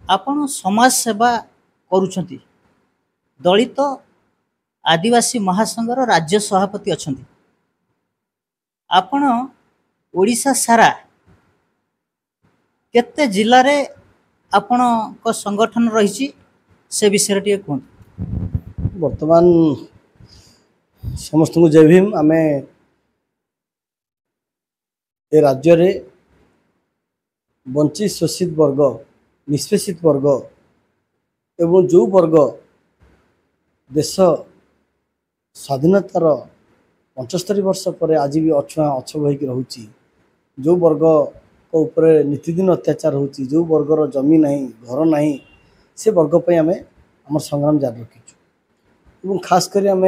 आपण समाज सेवा करूछंती दलित आदिवासी महासंघर राज्य सभापति अछंती आपण ओडिशा सारा केते जिल्ला रे आपण को संगठन रही से विषय टे कहूँ। वर्तमान समस्त को जय भीम। आमे ए राज्य रे वंचित शोषित वर्ग निष्पेषित वर्ग एवं जो वर्ग देश स्वाधीनतार 75 वर्ष पर आज भी अछुआ अछब होकर रोची जो वर्ग को ऊपर नीतिदिन अत्याचार होची जो वर्गर जमी नहीं घर नहीं से वर्ग पे आम आम संग्राम जारी रखीचु। खास करी आम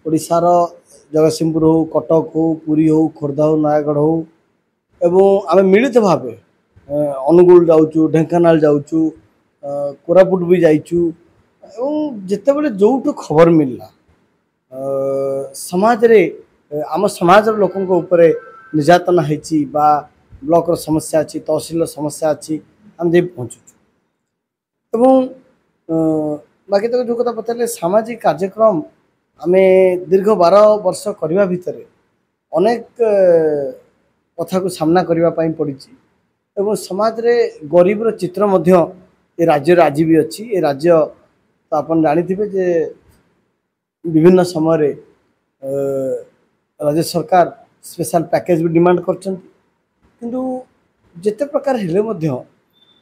ओडिशार जगतसिंहपुर हो कटक हो पुरी हो खोर्धा हो नयागढ़ हो एवं आम मिलित भाव अनुगुल जाऊँ ढेंकानाल जाऊँ कोरापुट भी जाइचु एवं जिते बड़े जो खबर मिलला समाज रे आम समाज लोकों ऊपर निर्यातना होती बा ब्लॉक रो समस्या अच्छी तहसिल समस्या अच्छी आम जे पहुँचुचु एवं बाकी तो जो कथा पचारे सामाजिक कार्यक्रम आम दीर्घ 12 वर्ष करने भितर अनेक कथा को सामना करने पड़ी एवं समाज रे गरीब रो चित्र मध्य ए राज्य आज भी अच्छी। ए राज्य तो आपन जानिथिबे जे विभिन्न समय रे राज्य सरकार स्पेशल पैकेज भी डिमांड करछंती किंतु जेते प्रकार हेले मध्य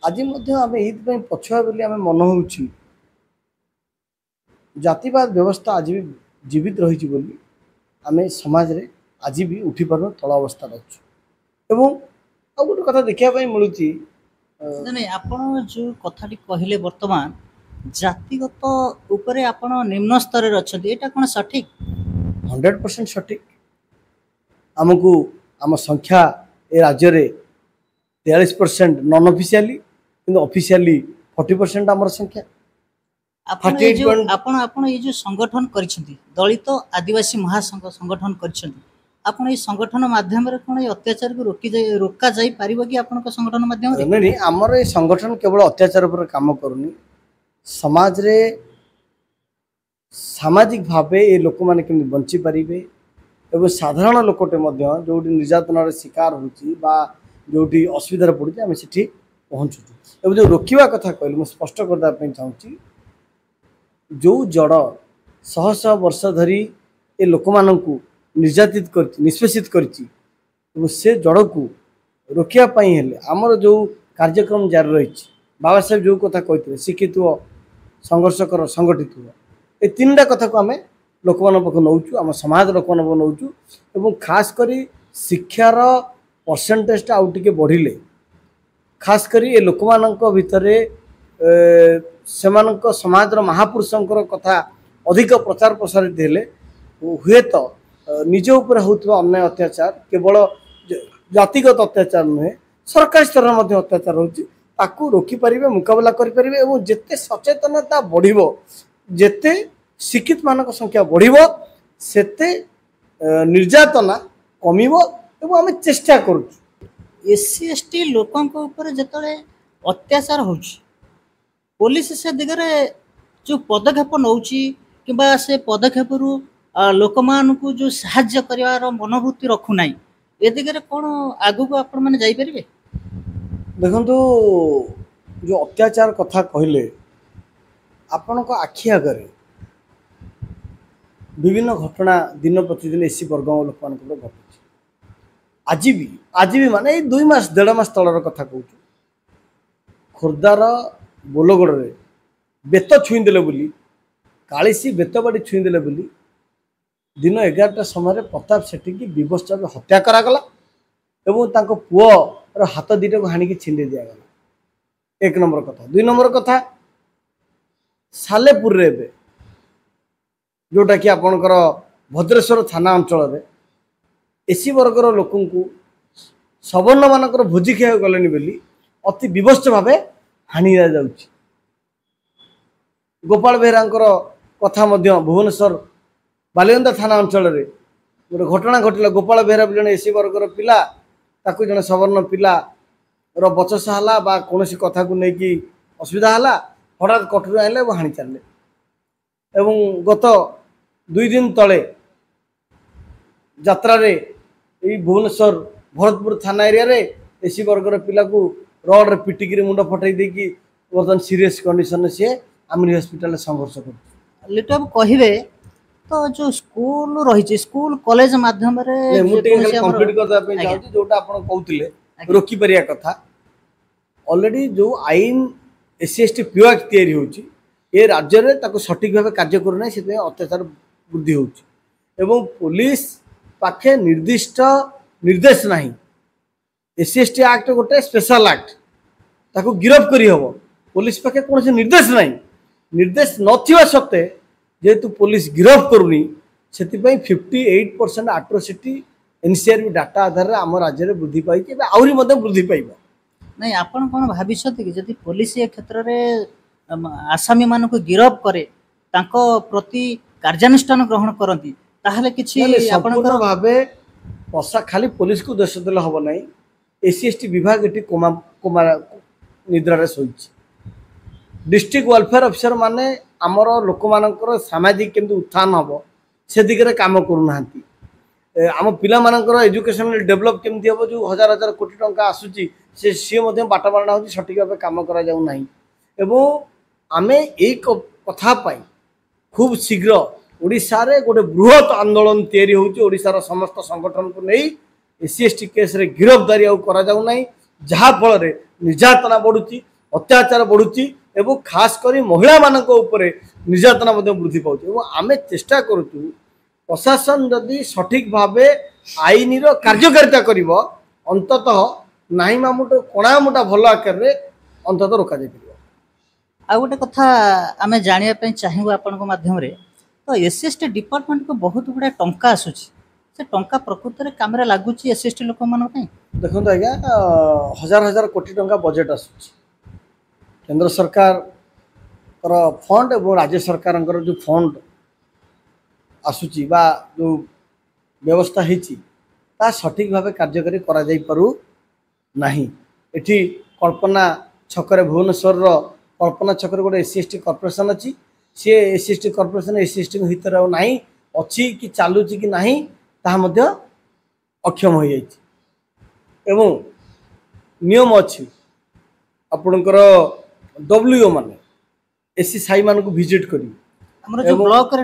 आज मध्य आम ये पछुआ बोली आम मन होउछि जातिवाद व्यवस्था आज भी जीवित रही बोली आम समाज रे आज भी उठी पार तल अवस्था अच्छु एवं आ गोटे कथा देखा मिलूँ नहीं आपण जो कथाटी कहले वर्तमान जातिगत उपरे आपण निम्न स्तर रे अछंती एटा कोन सठिक 100% सठिक। आमको आम संख्या ए राज्य रे 43% नॉन ऑफिशियली किंतु ऑफिशियली 40% आमर संख्या। आपण ये जो संगठन करिसेंती दलित आदिवासी महासंघ संगठन करिसेंती आपण ये संगठन माध्यम रे कोन अत्याचार को रोका जाई परिबो कि आपण को संगठन माध्यम रे नहीं आमर ये संगठन केवल अत्याचार पर काम करूनी समाज रे सामाजिक भाव ये लोक माने केमि बंची पारिबे एवं साधारण लोकटे मध्य जोटी निर्यातनार शिकार होची बा जोटी असुविधार पड़ुची आम सेठी पहुँचुचु एवं जो रोकिवा कथा कहली मुझे स्पष्ट करदा पे चाहूँगी जो जड़ शह शह वर्ष धरी ए लोक माननकु निर्यातित कर निष्पेषित करची से जड़ को रोकिया पई हेले आमर जो कार्यक्रम जारी रही बाबा साहेब जो कथा कहते शिक्षित हुआ संघर्ष कर संगठित हुआ ए तीनटा कथा को आम लोक मान पाख नौचु आम समाज लोक मान नौचु एवं खास करी शिक्षार परसेंटेजटा आउ टिके बढ़िले खास करी ए लोक मानक भितरे सेमानक समाजर महापुरुषंकर कथा अधिक प्रचार प्रसारित हेले हुए तो निज उपर होउतबा अन्याय अत्याचार केवल जातिगत अत्याचार नुहे सरकार स्तर में अत्याचार होची ताकू रोकी पारिबे मुकाबला करि पारिबे एवं जेते सचेतनता बढ़िबो जेते शिक्षित मानक संख्या बढ़िबो सेते निर्यातना कमिबो एवं आम चेष्टा करूछु। एससी एसटी लोकों को ऊपर जतले अत्याचार होची पुलिस से दिगरे जो पदक्षेप नौची किबा से पदक्षेप रु लोक मान को जो साहाय्य करिवार मनोवृत्ति रखु नाही ए दिगरे कोन आगु को आपण माने जाई परिबे। देखंतु जो अत्याचार कथा कहले आपण को आखि आगरे विभिन्न घटना दिन प्रतिदिन एसी वर्ग लोक मान को घटुची आज भी माने 2 मास 1.5 मास तलर कथा कहूँ खोर्धार बोलगड़ रे बेत छुईदेले बोली कालीसी बेत बाड़ी छुईदेले बोली दिन 11टा समय प्रताप सेठी की विवश हत्या करागला एवं तांको पुओर हाथ दुटा को हाणिकी छिंदे दिगला। 1 नंबर कथा। 2 नंबर कथा सालेपुर रे जोटा कि आपणकर भद्रेश्वर थाना अंचल रे एसी वर्गर लोकों को सवर्ण मानकर भोजी खाया गलेनी बोली अति विवश भाव हानि जाउची। गोपाल बेहरांकर कथा मध्य भुवनेश्वर बालिगंदा थाना अंचल रे गोटे घटना घटला। गोपाल बेहरा जड़े एसी वर्गर पिला ताकू जड़े सवर्ण पिला बचसा है कौन कथा को लेकिन असुविधा है हठात कठोर आइले हाणी चलले एवं गत 2 दिन तले यात्रा रे भुवनेश्वर भरतपुर थाना एरिया रे एसी वर्गर पिला को रड रे पिटिकी मुंड फटाई देकी बर्तमान सीरीयस कंडीशन सी आमिरी हॉस्पिटल संघर्ष कर लिटू बाबू कहिबे तो जो स्कूल रही स्कूल कॉलेज माध्यम रे कंप्लीट करदा पे चाहूची जोटा आपण कहउतिले रोकी परिया कथा ऑलरेडी जो आईन एससी एसटी पिओ एक्ट तैयारी होची ए राज्य रे ताको सटीक भाबे कार्य करू नै सेते अत्याचार वृद्धि होची एवं पुलिस पाखे निर्दिष्ट निर्देश नहीं एससी एसटी एक्ट गोटे स्पेशल एक्ट ताको गिरफ करी हबो पुलिस पाखे कोनसे निर्देश नहीं निर्देश नथिबा सत्ते जेतु पुलिस गिरफ करूनी सेति पई 58% एट्रोसिटी एनसीआरबी डाटा आधार आम राज्य में वृद्धि पाई आहरी वृद्धि पाइब नहीं आपण कौन भाविछथि कि जदि पुलिस ए क्षेत्र में आसामी मान को गिरफ करे तांको प्रति कार्यानुष्ठान ग्रहण करती ताहले किछि आपनकर भाबे पसा खाली पुलिस को दोष देले हबो नहीं एससी एसटी विभाग एटी कोमा कोमा निद्रा रे सोइछि डिस्ट्रिक्ट वेलफेयर ऑफिसर माने आमर लोक मानकर सामाजिक केमति उत्थान हबो से दिगरे काम करू नांती आम पिला मानकर एजुकेशनल डेवलप केमति हबो जो हजार हजार कोटी टंका आसुची से सी मध्य बाटमारणा होची सठिक भाबे काम करा जाउ नाही एवं आमे एक कथा पाई खूब शीघ्र ओडिशा रे गोटे बृहत आंदोलन तैयारी होची ओडिशा समस्त संगठन को नहीं एससी एसटी केस रे गिरफ्तारी आउ करा जाउ नाही जहा फल रे निर्यातना बढ़ुची अत्याचार बढ़ुची एवं खास करी महिला मानक ऊपर निर्यातना वृद्धि पाउची एवं आमे चेष्टा करूचु प्रशासन जदि सठिक भावे आईन रो कार्यकारिता करिवो अंततः नाही मामुट कोणामुटा भल आकार रे अंततः रोका जाय परिवो आ गोटे कथा आमे जानिया पय चाहिबो आपन को माध्यम रे तो एसएसटी डिपार्टमेंट को बहुत गुडा टंका आसुची से टंका प्रकृत रे काम रे लागुची एसएसटी लोक मान पय देखो आज्ञा हजार हजार कोटी टंका बजेट आसुची केंद्र सरकार फंड और राज्य सरकार जो फंड आसुची बा जो व्यवस्था होती सठिक भाव कार्यकारी करा जाई पारु नहीं एठी कल्पना छकरे भुवनेश्वर कल्पना छकरे गोटे एससी एसटी कॉर्पोरेशन अच्छी सी SC ST corporation SC ST हितर नहीं अच्छी कि चलुची कि नहीं ताहा अक्षम हो जाइए एवं नियम अच्छी आपणकर डब्ल्यूओ माने एससी साई मान को विजिट करी हमर जो ब्लॉक रे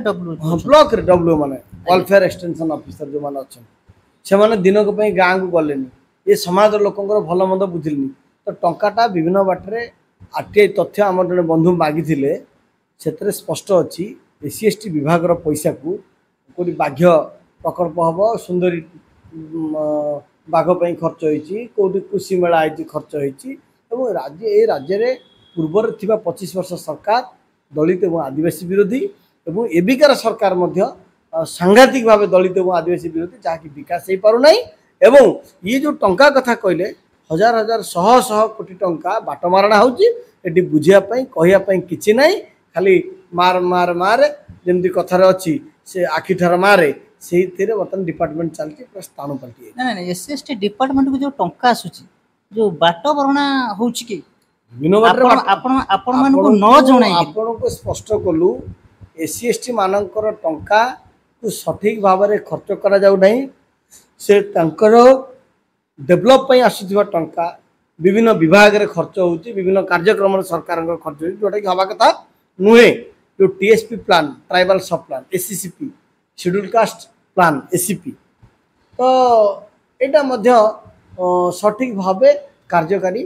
डब्ल्यूओ माने वेलफेयर एक्सटेंशन ऑफिसर जो माने अच्छन से माने दिन को पई गां को गलेनी ये समाज लोकंकर भल मंद बुझिलनी तो टंकाटा विभिन्न बाटरे आरटीआई तथ्य आम जने बंधु मागिथिले सेतरे स्पष्ट अछि एससी एसटी विभाग रो पैसा को कोडी बाघ्य प्रकल्प हबो सुंदरी बाघ पई खर्च होईची कोडी कृषि मेला आइची खर्च होईची एवं राज्य रे पूर्वर थिबा 25 वर्ष सरकार दलित एवं आदिवासी विरोधी एवं एबिकार सरकार मध्य सांघातिक भाव दलित एवं आदिवासी विरोधी जहाँकि विकास हो पार नहीं एवं ये जो टंका कथा कहले हजार हजार शह शह कोटी टंका बाटमारणा होती बुझापी कहवाई कि ना खाली मार मार मार जमी कथार अच्छी से आखिठार मारे से बर्तमान डिपार्टमेंट चलती पूरा स्थान पलटि ना एससी एसटी डिपार्टमेंट को जो टंका आसुची जो बाट बरणा होउची कि आपको स्पष्ट कलु एससी एसटी मानकर टंका को सठिक भाव में खर्च करा जाउ नहीं से तांकर डेवलप पई आसुथिबा टंका विभिन्न विभाग रे खर्च होउची विभिन्न कार्यक्रम सरकार खर्च होउची जोटा कि हवा कथा नुहे जो टीएसपी प्लान ट्राइबल सब plan SCCP schedule caste plan SCP तो एटा मध्य सठिक भाव कार्यकारी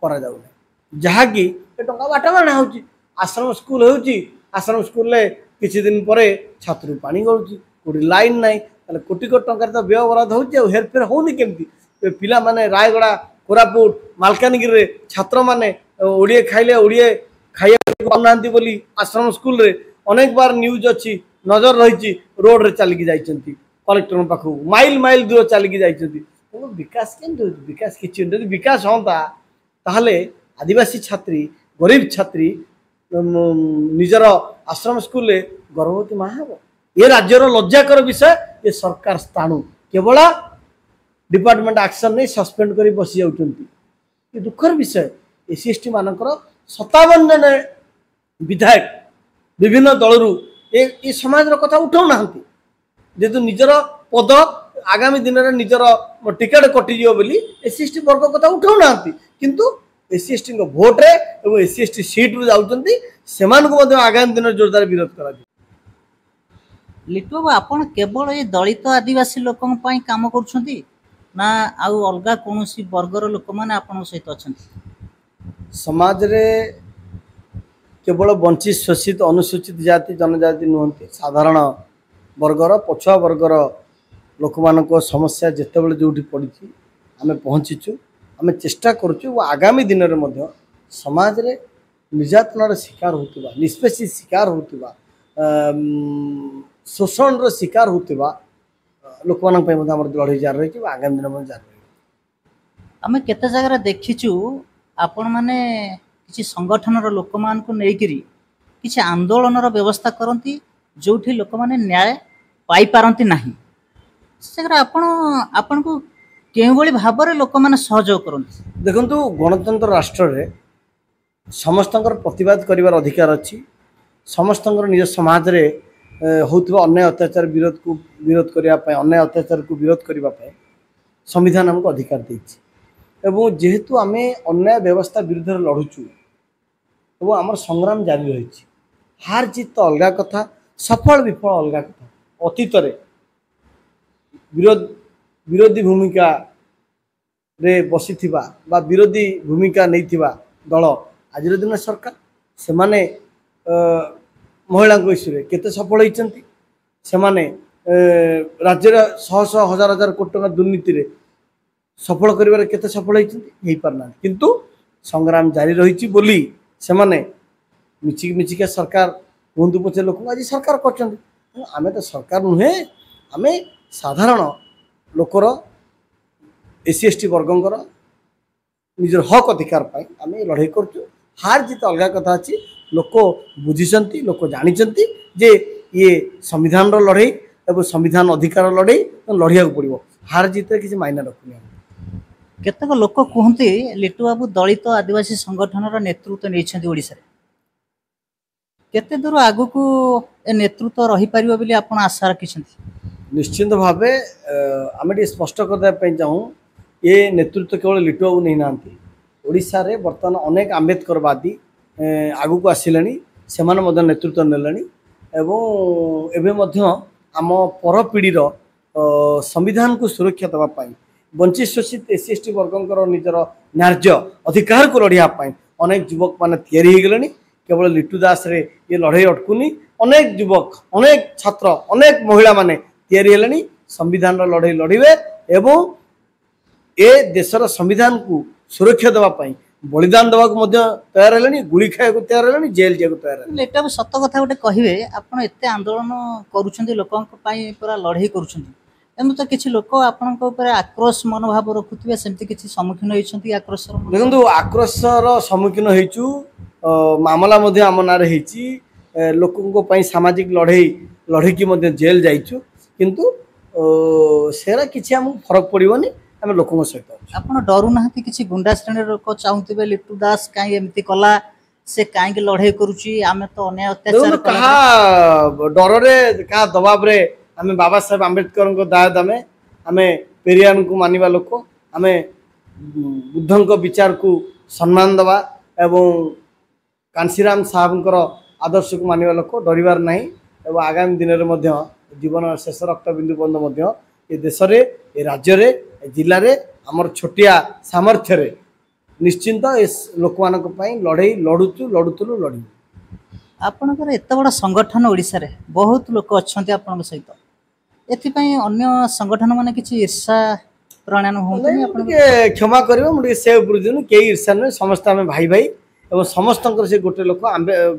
करा जाउ नहीं जहाँकि टंका बाटमारणा होउची आश्रम स्कूल होउची आश्रम स्कूल ले किछि दिन परे छात्र पानी गळुची कोडी लाइन नाही ताले कोटी कोटी टंका तो व्यय बराद होउची और हेरफेर होउनी केमती पिला माने रायगड़ा कोरापुट मालकानगिरी रे छात्र माने ओडिए खाइले ओडिए खाइया पाउनांती बोली आश्रम स्कूल रे अनेक बार न्यूज अच्छी नजर रही रोड रे चलिकी जाइछंती कलेक्टर पाखु माइल माइल दूर चलिकी जाइछंती तो विकास केमती विकास किछि जदि विकास होता ताहले आदिवासी छात्री गरीब छात्री निजर आश्रम स्कूल रे गर्भवती माँ हे ये राज्यर लज्जाकर विषय ये सरकार स्थाणु केवल डिपार्टमेंट एक्शन नहीं सस्पेंड कर बसी जाऊँगी ये दुखर विषय एससी एसटी मानकर 57 जन विधायक विभिन्न दलरू ए समाज कथा उठाऊ ना जेहेतु निजर पद आगामी दिन में निजर टिकेट कटिज बोली एससी एसटी वर्ग कथा उठाऊ ना किंतु एससी एसटी भोट रे और एससी एसटी सीट रु जाउछंती सेमानको आगामी दिन में जोरदार विरोध करा लिटू बाबू आपण केवल ये दलित आदिवासी लोकों पई काम करूछंती ना आउ अलगा कोनोसी वर्गर लोक माने आपण सहित अछंती समाज रे केवल वंचित शोषित अनुसूचित जाति जनजाति नुहंती साधारण वर्गर पछुआ वर्गर लोक मान समस्या जिते बड़े जो पड़ी आम पहुँचीचु आम चेष्टा करुचु आगामी दिन में समाज रे निर्यातनार शिकार होता निष्पेषी शिकार होता शोषण शिकार होता लोक मान लड़ाई जारी रही आगामी दिन में जारी रही आम केते जगह देखीचु आपण माने किसी संगठन लोक मान को लेकिरी किसी आंदोलन व्यवस्था करती जो लोक माने न्याय पाई पारंती नहीं से आपण को केवली भाव में लोक मैंने सहयोग करती देखु गणतंत्र राष्ट्र रे समस्त प्रतिवाद करिवार अधिकार अच्छी समस्त निज समाज रे होउतबा अन्याय अत्याचार विरोध करने अन्याय अत्याचार को विरोध करने संविधान हमको अधिकार देछि एवं जेहेतु आम अन्याय व्यवस्था विरुद्ध लड़ुचु तो आम संग्राम जारी रही हार जीत तो अलग कथा सफल विफल अलग कथा अतीत विरोधी भूमिका रे बसीथिबा बा विरोधी भूमिका नैथिबा दल आज दिन सरकार से माने महिला इश्यू रे केते सफल होइचंती से माने राज्य शह शह हजार हजार कोटी टका दुर्नीति रे सफल करिवार केते सफल होइचंती हेई पारना किंतु संग्राम जारी रही बोली से माने मिचिका सरकार हुंतु पछे लोक आज सरकार करचंती आमे तो सरकार नुहे आमे साधारण लोकर एससी एसटी वर्गंकर निजर हक अधिकार पाई आमे लड़ाई करचु हार जीत अलग कथा अच्छी लोक बुझीचंती लोक जानिचंती जे ये संविधान रो लड़ाई एवं संविधान अधिकार लड़ाई लड़िया पड़ो हार जीत किसी मायना रखुनी केतक लोक कहते लिटू बाबू दलित आदिवासी संगठन नेतृत्व नहीं ओडिशा रे केते दूर आगु को ए नेतृत्व रही परिबो बोली आपण आशा रखिछंती निश्चिंत भावे आम स्पष्ट करने चाहूँ ये नेतृत्व केवल लिटू बाबू नहीं ना ओडिशा रे बर्तमान अनेक आंबेडकरवादी आगु को आसिले से नेतृत्व नेले एवं आम पर पीढ़ीर संविधान को सुरक्षा देवाई वंचित शोषित एससी एसटी वर्गंकर निजर न्याय्य अधिकार को लड़ाई अनेक युवक मान तैयारी केवल लिटू दास रे ये लड़ाई अटकुनी अनेक युवक अनेक छात्र अनेक महिला माने तैयारी हेलेनी संविधान लड़ाई लड़े एवं ए देशर संविधान को सुरक्षा देवाई बलिदान देवा तैयार है गुड़ी खाया तैयार है जेल जाए तैयार है एटा सत कथा गोटे कहे आपड़ एत आंदोलन करुँच लोकों पूरा लड़ाई करूँ तो किसी लोक आपण आक्रोश मनोभाव रखुवे सेमती किसी सम्मुखीन होती आक्रोश देखो आक्रोशर सम्मुखीन होइचु मामला आम ना लोकों सामाजिक लड़े की जेल जाइचु किंतु सेरा किसी आमको फरक पड़ोनी आम लोकों सहित आपड़ डरू ना कि गुंडा श्रेणी लोक चाहूे लिटू दास कहीं एमती कला से कहीं लड़े करुच्ची आम तो अन्याय अत्याचार क्या डर रे क्या दबाव रे आम बाबा साहेब आंबेडकर को दायद आम पेरियान को मानिबा लोक आम बुद्धों विचार को सम्मान दबा एवं कांशीराम साहब आदर्श को मानिबा लोक डरबार नहीं एवं आगामी दिन में जीवन शेष रक्तबिंदु बंद ये देश रे ये राज्य रे जिले रे आमर छोटिया सामर्थ्य रे निश्चिंत लोक मान लड़ाई लड़ुचु लड़ुलु लड़ी आपणकर एत बड़ा संगठन ओडिशा रे बहुत लोक अच्छा आपण सहित एथिपाई अन्य संगठन माने किछि ईर्षा प्रणयन होतनी आपण क्षमा करियो मुझे सेव बुझुनु के ईर्षा न समस्त आम भाई भाई एवं समस्त से गोटे लोक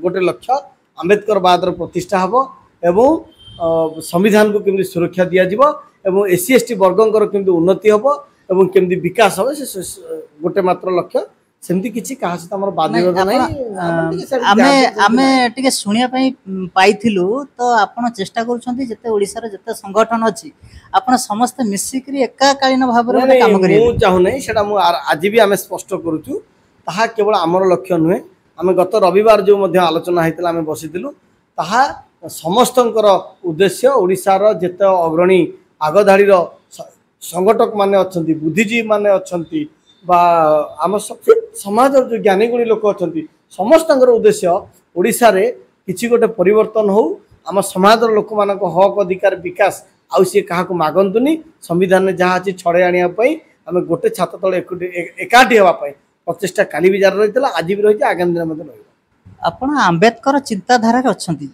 गोटे लक्ष्य आंबेडकर बाद प्रतिष्ठा हम एवं संविधान को केमि सुरक्षा दिया जिवो एवं एससी एसटी वर्गंकर केमि उन्नति हम एवं केमि विकास हम से गोटे मात्र लक्ष्य सेमती किछि कहा से हमर बात विरोध नहीं आमे टिके सुनिया पई पाइथिलु तो आपण चेष्टा करूछंती जते ओडिसा रे जते संगठन अछि आपण समस्त मिसिकरी एकाकालीन भाव रे काम करियो मु चाहू नहीं सेटा मु आज भी आमे स्पष्ट करूछु ताहा केवल हमर लक्ष्य नुहे आम गत रविवार जो आलोचना होता आम बसीलु ताहा समस्तंकर उद्देश्य ओडिशार जेते अग्रणी आगधाड़ीर संगठक माने अछंती बुद्धिजीवी माने अछंती बा आम समाज जो ज्ञानी गुणी लोक अछंती समस्तंकर उद्देश्य ओडिशा रे किछि गोटे परिवर्तन हो आम समाज लोक मान हक अधिकार विकास आउ सी क्या मागंतुनी संविधान जहाँ अच्छी छड़े आने आम गोटे छात तले एकाठी होगापाई प्रचेषा काली भी जारी रही आज भी रही आगामी दिन में रही ଆପଣ ଆମ୍ବେଦକର ଚିନ୍ତାଧାରାରେ ଅଛନ୍ତି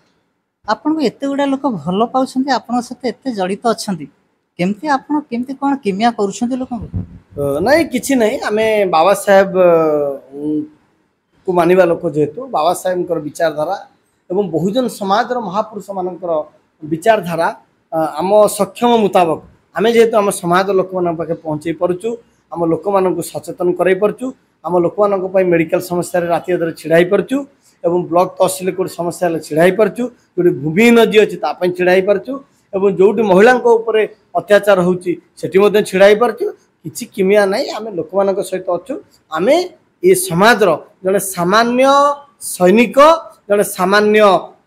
ଆପଣଙ୍କୁ ଏତେ ଗୁଡ଼ା ଲୋକ ଭଲ ପାଉଛନ୍ତି ଆପଣଙ୍କ ସହିତ ଏତେ ଜଡ଼ିତ ଅଛନ୍ତି କେମିତି ଆପଣ କେମିତି କ'ଣ କିମିଆ କରୁଛନ୍ତି ଲୋକଙ୍କୁ ନାଇଁ କିଛି ନାହିଁ ଆମେ ବାବା ସାହେବ को मानिबा लोक जेहेतु बाबा साहेब विचारधारा एवं बहुजन समाजर महापुरुष मानकर विचारधारा आम सक्षम मुताबक आम जेहेतु आम समाज लोक मान पाखे पहुँचे पार्चु आम लोक मान सचेतन कराई पार्चु आम लोक मान मेडिकल समस्या राति अधर छिड़ाई पार्चु एवं ब्लॉक तहसिल कोई समस्या छिड़ाई पार्चु जो भूमिहीन जी अच्छी तापाई छिड़ाई पार्चु एवं जो महिला अत्याचार होती छिड़ाई पार्चु किसी किमिया ना आम लोक मान सहित अच्छु आम ये समाज जड़े सामान्य सैनिक जड़े सामान्य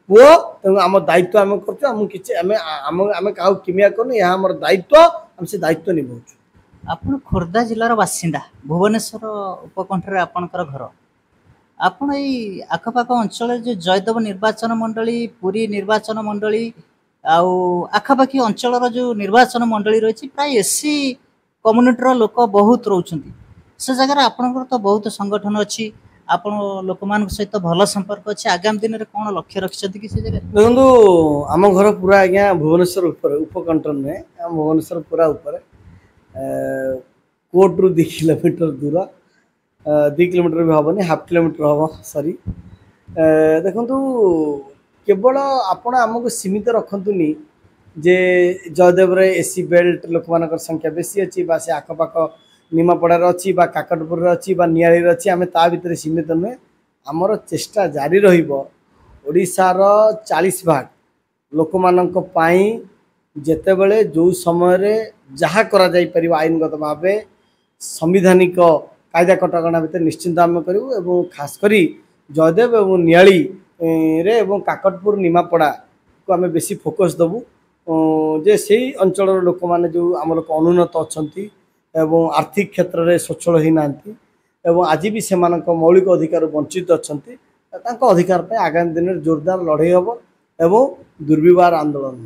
पुओ तेणु आम दायित्व आम कर क्या किमिया कर आम दायित्व आम से दायित्व निभाऊ आपण खोर्धा जिलार बासिंदा भुवनेश्वर उपकंठरे आपणकर घर आपण ये आखपाख अंचल जो जयदेव निर्वाचन मंडली पुरी निर्वाचन मंडली आउ आखपाखी अंचल जो निर्वाचन मंडली रही प्राय एससी कम्युनिटर लोक बहुत रोचंती से जगह आपंकर तो बहुत संगठन अच्छी आपण लोक मान सहित भल संपर्क अच्छे आगामी दिन में कौन लक्ष्य रखिंट कि जगह देखो आम घर पूरा आज्ञा भुवनेश्वर उपकंठ नुहे भुवनेश्वर पूरा ऊपर कोर्ट रु 2 किलोमीटर दूर 2 किलोमीटर भी हेनी हाफ किलोमीटर हम सरी देखु केवल आपण आमको सीमित रखतुनि जे जयदेव एसी बेल्ट लोक मान संख्या बेसी अच्छी बा से आखपाख निमापड़ार अच्छी बा काकटपुर अच्छी बा नियाली अच्छी आम ता भीतर सीमित नुहे आमर चेष्टा जारी रहीशार 40% लोक मानक पाई जेतेबेले जो समय रे जहाँ करा जाई परिबा आईनगत भाव संविधानिक कायदा कटकणा भीतर निश्चिंत आम करूँ एवं खास करी जयदेव एवं नियाली रे एवं काकटपुर निमापड़ा को आम बेसी फोकस दबू जे से अंचल लोक मैंने जो आम लोक अनुन्नत अच्छी एवं आर्थिक क्षेत्र में स्वच्छल होना एवं आज भी से मौलिक अधिकार वंचित अच्छा अधिकार आगामी दिन में जोरदार लड़े हम एवं दुर्व्यवहार आंदोलन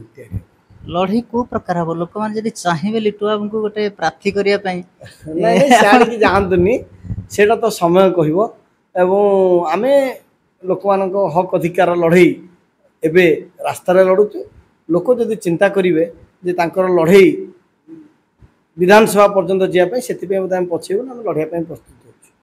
लड़ाई को प्रकार हम लोक मैंने चाहिए लिटू बाबू को गोटे प्रार्थी करने जातुनि से तो समय कह आम लोक मान हक अधिकार लड़े एवं रास्त लड़ुचु लोक जदि चिंता करेंगे लड़े विधानसभा पर्यंत जावाई से पछेबू लड़ाई प्रस्तुत।